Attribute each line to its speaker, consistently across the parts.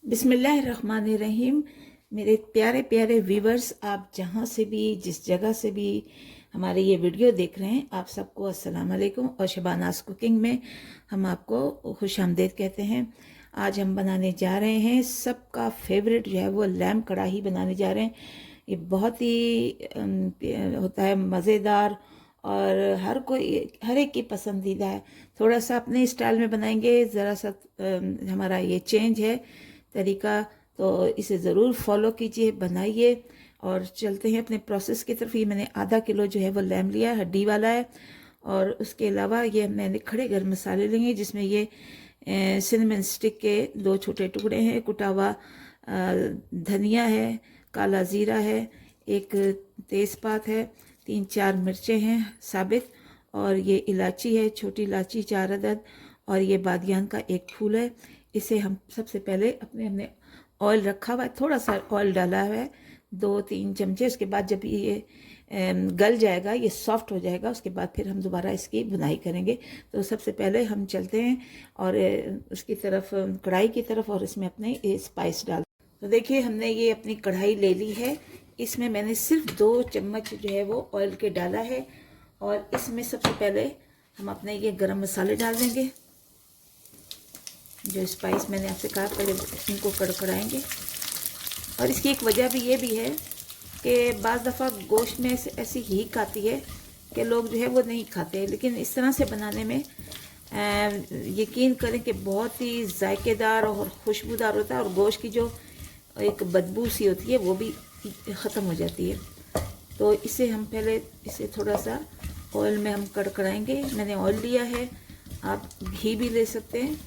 Speaker 1: बिस्मिल्लाहिर्रहमानिर्रहीम। मेरे प्यारे प्यारे व्यूवर्स, आप जहाँ से भी जिस जगह से भी हमारे ये वीडियो देख रहे हैं, आप सबको अस्सलाम वालेकुम। और शबानाज कुकिंग में हम आपको खुश आमदीद कहते हैं। आज हम बनाने जा रहे हैं सबका फेवरेट जो है वो लैम्ब कढ़ाई बनाने जा रहे हैं। ये बहुत ही होता है मज़ेदार और हर एक की पसंदीदा है। थोड़ा सा अपने स्टाइल में बनाएंगे, ज़रा सा हमारा ये चेंज है तरीका, तो इसे ज़रूर फॉलो कीजिए, बनाइए। और चलते हैं अपने प्रोसेस की तरफ। ये मैंने आधा किलो जो है वो लैम्ब लिया, हड्डी वाला है। और उसके अलावा ये मैंने खड़े गर्म मसाले लेंगे, जिसमें ये सिनेमन स्टिक के 2 छोटे टुकड़े हैं, कुटा हुआ धनिया है, काला ज़ीरा है, एक तेज़पात है, 3-4 मिर्चें हैं साबित, और ये इलायची है, छोटी इलायची 4 अदद, और ये बादियान का एक फूल है। इसे हम सबसे पहले हमने ऑयल रखा हुआ है, थोड़ा सा ऑयल डाला हुआ है, 2-3 चमचे। उसके बाद जब ये गल जाएगा, ये सॉफ्ट हो जाएगा, उसके बाद फिर हम दोबारा इसकी बुनाई करेंगे। तो सबसे पहले हम चलते हैं और उसकी तरफ, कढ़ाई की तरफ, और इसमें अपने स्पाइस डाल। तो देखिए, हमने ये अपनी कढ़ाई ले ली है। इसमें मैंने सिर्फ 2 चम्मच जो है वो ऑयल के डाला है। और इसमें सबसे पहले हम अपने ये गरम मसाले डाल देंगे। जो स्पाइस मैंने आपसे कहा, पहले इनको कड़कड़ाएंगे। और इसकी एक वजह भी ये भी है कि बाज़ दफ़ा गोश्त में ऐसी हीक आती है कि लोग जो है वो नहीं खाते, लेकिन इस तरह से बनाने में यकीन करें कि बहुत ही जायकेदार और खुशबूदार होता है, और गोश्त की जो एक बदबू सी होती है वो भी ख़त्म हो जाती है। तो इसे हम पहले थोड़ा सा ऑयल में हम कड़कड़ाएंगे। मैंने ऑयल लिया है, आप घी भी ले सकते हैं।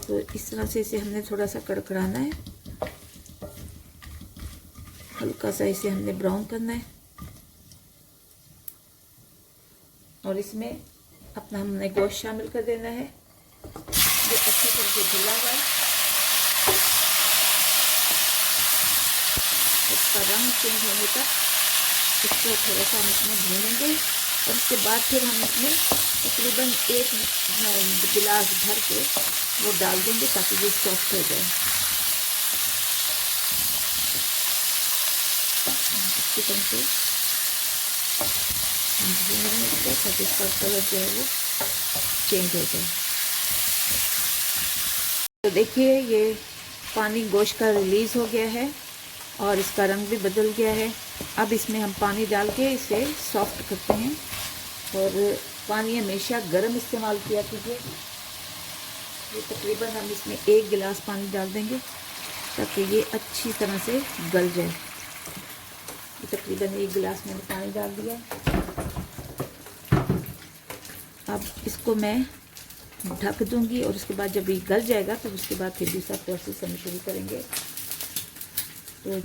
Speaker 1: तो इस तरह से इसे हमने थोड़ा सा कड़कड़ाना है, हल्का सा इसे हमने ब्राउन करना है। और इसमें अपना हमने गोश्त शामिल कर देना है, जो अच्छी तरह से धुला हुआ है। इसका रंग चेंज होने तक इसको थोड़ा सा हम इसमें भूनेंगे। और उसके बाद फिर हम इसमें तकरीबन 1 गिलास भर के वो डाल देंगे, ताकि ये सॉफ्ट हो जाए। अच्छी तरह से हम भूनेंगे इसको, ताकि इसका कलर जो है वो चेंज हो जाए। तो देखिए, ये पानी गोश्त का रिलीज़ हो गया है और इसका रंग भी बदल गया है। अब इसमें हम पानी डाल के इसे सॉफ्ट करते हैं। और पानी हमेशा गर्म इस्तेमाल किया कीजिए। ये तकरीबन हम इसमें 1 गिलास पानी डाल देंगे, ताकि ये अच्छी तरह से गल जाए। ये तकरीबन 1 गिलास मैंने पानी डाल दिया। अब इसको मैं ढक दूंगी, और उसके बाद जब ये गल जाएगा तो उसके बाद फिर दूसरा प्रोसेस हम शुरू करेंगे। तो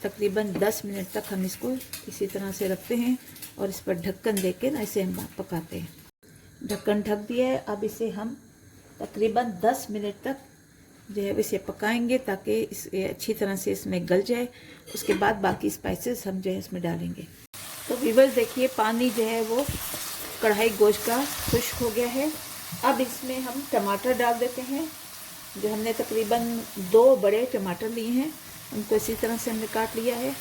Speaker 1: तकरीबन 10 मिनट तक हम इसको इसी तरह से रखते हैं, और इस पर ढक्कन देके ना इसे हम पकाते हैं। ढक्कन ढक दिया है। अब इसे हम तकरीबन 10 मिनट तक जो है इसे पकाएंगे, ताकि इसे अच्छी तरह से इसमें गल जाए। उसके बाद बाकी स्पाइसेस हम जो है इसमें डालेंगे। तो व्यूअर्स देखिए, पानी जो है वो कढ़ाई गोश्त का खुश्क हो गया है। अब इसमें हम टमाटर डाल देते हैं। जो हमने तकरीबन 2 बड़े टमाटर लिए हैं, उनको इसी तरह से हमने काट लिया है।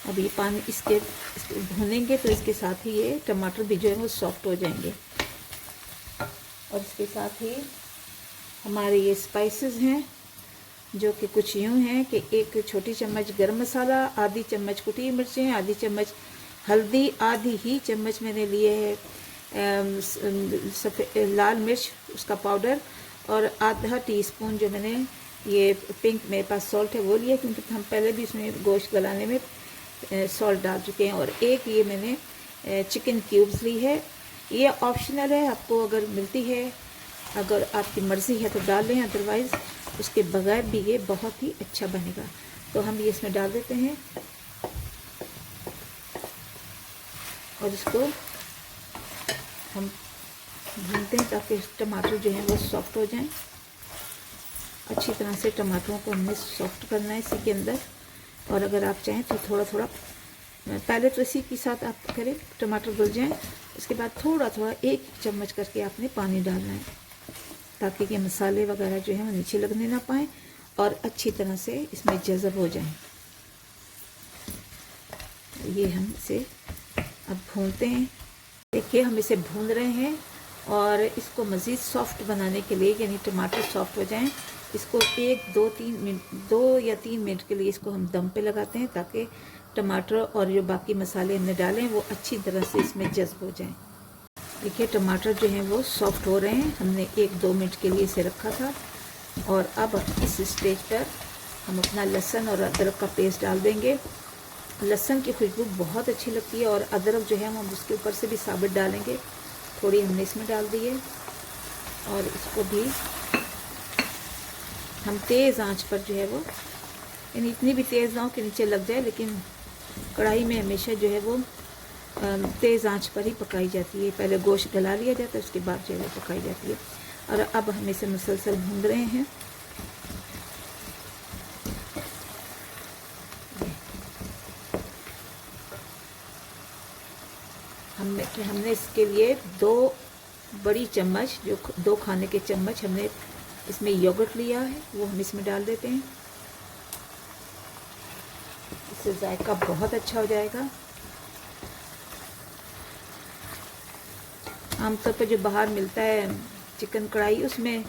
Speaker 1: अब ये पानी इसको भूनेंगे, तो इसके साथ ही ये टमाटर भी जो है वो सॉफ्ट हो जाएंगे। और इसके साथ ही हमारे ये स्पाइसेस हैं, जो कि कुछ यूँ हैं कि 1 छोटी चम्मच गरम मसाला, आधी चम्मच कुटी मिर्चें, आधी चम्मच हल्दी, आधी ही चम्मच मैंने लिए है सफ़ेद लाल मिर्च उसका पाउडर, और आधा टीस्पून जो मैंने ये पिंक मेरे पास सॉल्ट है वो लिया, क्योंकि हम पहले भी इसमें गोश्त गलाने में सॉल्ट डाल चुके हैं। और एक ये मैंने चिकन क्यूब्स ली है। ये ऑप्शनल है, आपको अगर मिलती है, अगर आपकी मर्ज़ी है तो डाल लें, अदरवाइज़ उसके बगैर भी ये बहुत ही अच्छा बनेगा। तो हम ये इसमें डाल देते हैं, और इसको हम भूनते हैं, ताकि टमाटर जो हैं वो सॉफ्ट हो जाएं। अच्छी तरह से टमाटरों को हमने सॉफ्ट करना है इसी के अंदर। और अगर आप चाहें तो थोड़ा थोड़ा पहले तो इसी के साथ आप करें, टमाटर गल जाएं, इसके बाद थोड़ा थोड़ा 1 चम्मच करके आपने पानी डालना है, ताकि ये मसाले वगैरह जो हैं वो नीचे लगने ना पाएँ और अच्छी तरह से इसमें जज़ब हो जाएं। ये हम इसे अब भूनते हैं। देखिए हम इसे भून रहे हैं और इसको मज़ीद सॉफ्ट बनाने के लिए, यानी टमाटर सॉफ्ट हो जाएं, इसको 2 या 3 मिनट के लिए इसको हम दम पे लगाते हैं, ताकि टमाटर और जो बाकी मसाले हमने डाले हैं वो अच्छी तरह से इसमें जज़ब हो जाएं। देखिए टमाटर जो हैं वो सॉफ्ट हो रहे हैं, हमने 1-2 मिनट के लिए इसे रखा था। और अब इस स्टेज पर हम अपना लहसुन और अदरक का पेस्ट डाल देंगे। लहसुन की खुशबू बहुत अच्छी लगती है और अदरक जो है हम उसके ऊपर से भी साबित डालेंगे, थोड़ी हमने इसमें डाल दी है। और इसको भी हम तेज़ आंच पर जो है वो, यानी इतनी भी तेज़ ना हो कि नीचे लग जाए, लेकिन कढ़ाई में हमेशा जो है वो तेज़ आंच पर ही पकाई जाती है। पहले गोश्त गला लिया जाता है, उसके बाद जो है वो पकाई जाती है। और अब हम इसे मुसलसल भून रहे हैं। हमने इसके लिए 2 बड़ी चम्मच, जो 2 खाने के चम्मच हमने इसमें योगर्ट लिया है, वो हम इसमें डाल देते हैं। इससे जायका बहुत अच्छा हो जाएगा। आमतौर पर जो बाहर मिलता है चिकन कढ़ाई, उसमें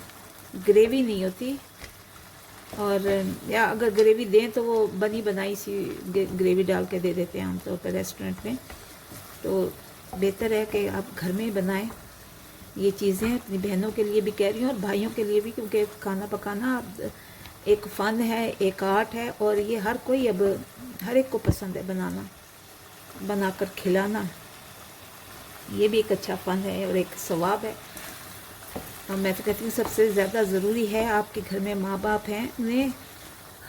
Speaker 1: ग्रेवी नहीं होती, और या अगर ग्रेवी दें तो वो बनी बनाई सी ग्रेवी डाल के दे देते हैं आमतौर पर रेस्टोरेंट में। तो बेहतर है कि आप घर में ही बनाएं ये चीज़ें। अपनी बहनों के लिए भी कह रही हूँ और भाइयों के लिए भी, क्योंकि खाना पकाना एक फ़न है, एक आर्ट है, और ये हर कोई अब हर एक को पसंद है बनाना, बनाकर खिलाना। ये भी एक अच्छा फ़न है और एक सवाब है। और मैं तो कहती हूँ सबसे ज़्यादा ज़रूरी है, आपके घर में माँ बाप हैं, उन्हें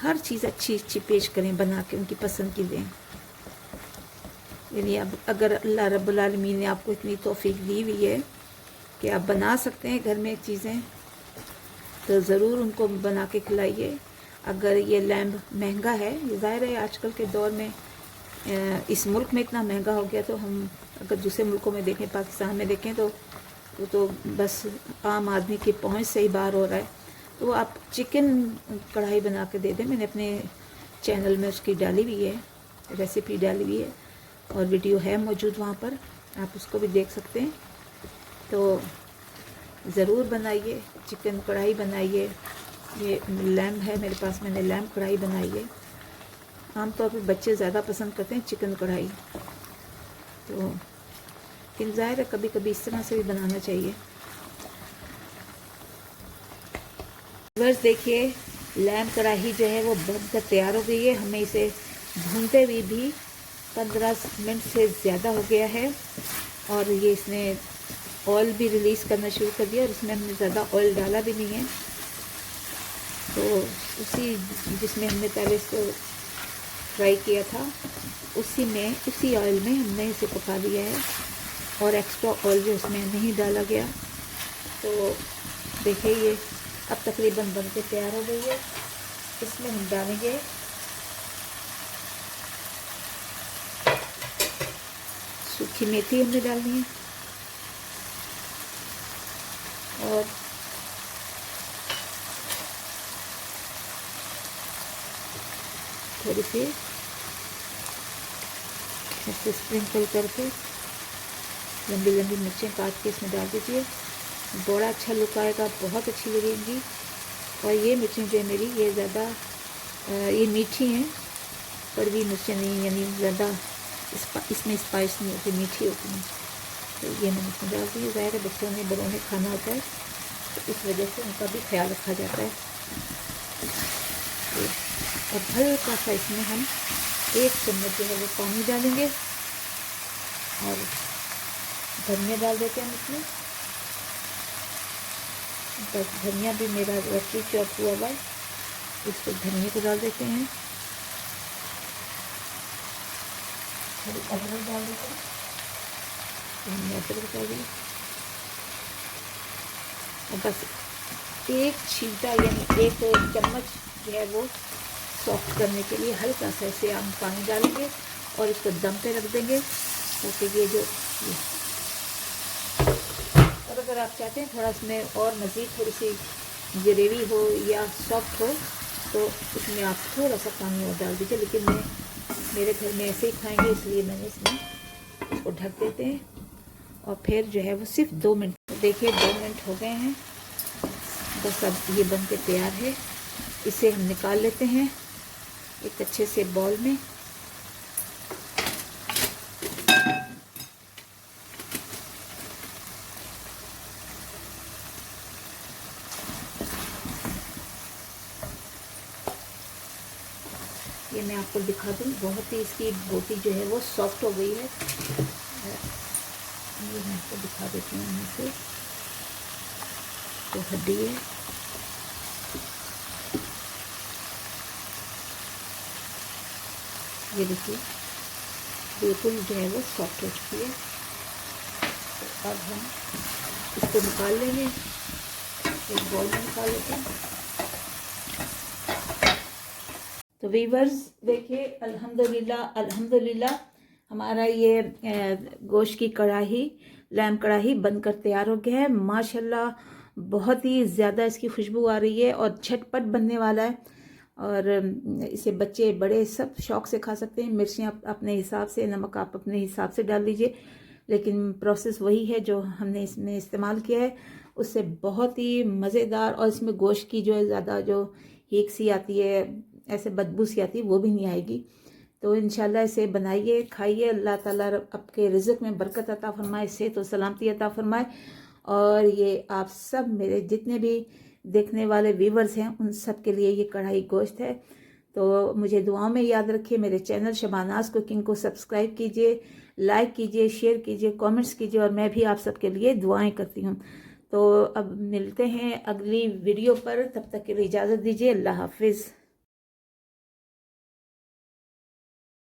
Speaker 1: हर चीज़ अच्छी अच्छी पेश करें, बना के उनकी पसंद की दें। यानी अब अगर अल्लाह रब्बुल आलमीन ने आपको इतनी तौफीक दी हुई है कि आप बना सकते हैं घर में चीज़ें, तो ज़रूर उनको बना के खिलाइए। अगर ये लैम्ब महंगा है, ये ज़ाहिर है आजकल के दौर में इस मुल्क में इतना महंगा हो गया, तो हम अगर दूसरे मुल्कों में देखें, पाकिस्तान में देखें, तो बस आम आदमी की पहुंच से ही बाहर हो रहा है। तो आप चिकन कढ़ाई बना के दे दें। मैंने अपने चैनल में उसकी डाली हुई है, रेसिपी डाली हुई है, और वीडियो है मौजूद वहाँ पर, आप उसको भी देख सकते हैं। तो ज़रूर बनाइए, चिकन कढ़ाई बनाइए। ये लैम्ब है मेरे पास, मैंने लैम्ब कढ़ाई बनाई है। आमतौर पर बच्चे ज़्यादा पसंद करते हैं चिकन कढ़ाई, तो लेकिन ज़ाहिर है कभी कभी इस तरह से भी बनाना चाहिए। बस देखिए लैम्ब कढ़ाई जो है वो बनकर तैयार हो गई है। हमें इसे भूनते हुए भी 15 मिनट से ज़्यादा हो गया है, और ये इसने ऑयल भी रिलीज़ करना शुरू कर दिया, और इसमें हमने ज़्यादा ऑयल डाला भी नहीं है। तो उसी जिसमें हमने पहले इसको फ्राई किया था, उसी ऑयल में हमने इसे पका लिया है, और एक्स्ट्रा ऑयल जो इसमें नहीं डाला गया। तो देखिए ये अब तकरीबन बन के तैयार हो गई है। इसमें हम डालेंगे सूखी मेथी, हमने डालनी है, और थोड़ी सी ऐसे स्प्रिंकल करके लंबी लंबी मिर्चें काट के इसमें डाल दीजिए। बड़ा अच्छा लुक आएगा, बहुत अच्छी लगेंगी। और ये मिर्चें जो है मेरी, ये ज़्यादा ये मीठी हैं, कड़वी मिर्चें नहीं, यानी ज़्यादा इसमें स्पाइस नहीं होती, मीठी होती हैं। तो ये मैंने इसमें डाल दी है। ज़ाहिर है बच्चों ने बड़ों ने खाना होता है, तो इस वजह से उनका भी ख्याल रखा जाता है। और हल्का सा इसमें हम 1 चम्मच जो है वो पानी डालेंगे, और धनिया डाल देते हैं इसमें। बस धनिया भी मेरा रफली चॉप हुआ हुआ है, इसको धनिया को डाल देते हैं। थोड़ी अदरक डाल देते हैं, हमने अदरक डाल दी। और बस 1 छींटा यानी 1 चम्मच जो है वो सॉफ्ट करने के लिए हल्का सा इसे हम पानी डालेंगे, और इसको दम पे रख देंगे, ताकि ये जो अगर आप चाहते हैं थोड़ा इसमें और मज़ीद थोड़ी सी ग्रेवी हो या सॉफ्ट हो तो इसमें आप थोड़ा सा पानी और डाल दीजिए, लेकिन मेरे घर में ऐसे ही खाएंगे इसलिए मैंने इसको ढक देते हैं। और फिर जो है वो सिर्फ 2 मिनट, देखिए 2 मिनट हो गए हैं बस। अब ये बन के तैयार है। इसे हम निकाल लेते हैं एक अच्छे से बॉल में। ये मैं आपको दिखा दूँ, बहुत ही इसकी बोटी जो है वो सॉफ्ट हो गई है। ये मैं आपको दिखा देती हूँ यहाँ से, तो हड्डी है। ये देखिए बिल्कुल जो है वो सॉफ्ट हो चुकी है। तो अब हम इसको निकाल लेंगे, एक बॉल में निकाल लेते हैं। तो वीवर्स देखिए, अल्हम्दुलिल्लाह अल्हम्दुलिल्लाह हमारा ये गोश्त की कढ़ाई, लैम कढ़ाई बनकर तैयार हो गया है। माशाल्लाह बहुत ही ज़्यादा इसकी खुशबू आ रही है और झटपट बनने वाला है। और इसे बच्चे बड़े सब शौक़ से खा सकते हैं। मिर्चियाँ अपने हिसाब से, नमक आप अपने हिसाब से डाल लीजिए, लेकिन प्रोसेस वही है जो हमने इसमें इस्तेमाल किया है। उससे बहुत ही मज़ेदार, और इसमें गोश्त की जो है ज़्यादा जो हीक सी आती है, ऐसे बदबू सी आती है, वो भी नहीं आएगी। तो इंशाल्लाह इसे बनाइए, खाइए। अल्लाह ताला आपके रिज़्क़ में बरकत अता फरमाए, सेहत और सलामती अता फरमाए। और ये आप सब मेरे जितने भी देखने वाले व्यूवर्स हैं उन सब के लिए ये कढ़ाई गोश्त है। तो मुझे दुआओं में याद रखिए। मेरे चैनल शबानाज कुकिंग को सब्सक्राइब कीजिए, लाइक कीजिए, शेयर कीजिए, कमेंट्स कीजिए, और मैं भी आप सबके लिए दुआएं करती हूँ। तो अब मिलते हैं अगली वीडियो पर, तब तक के लिए इजाज़त दीजिए। अल्लाह हाफिज़।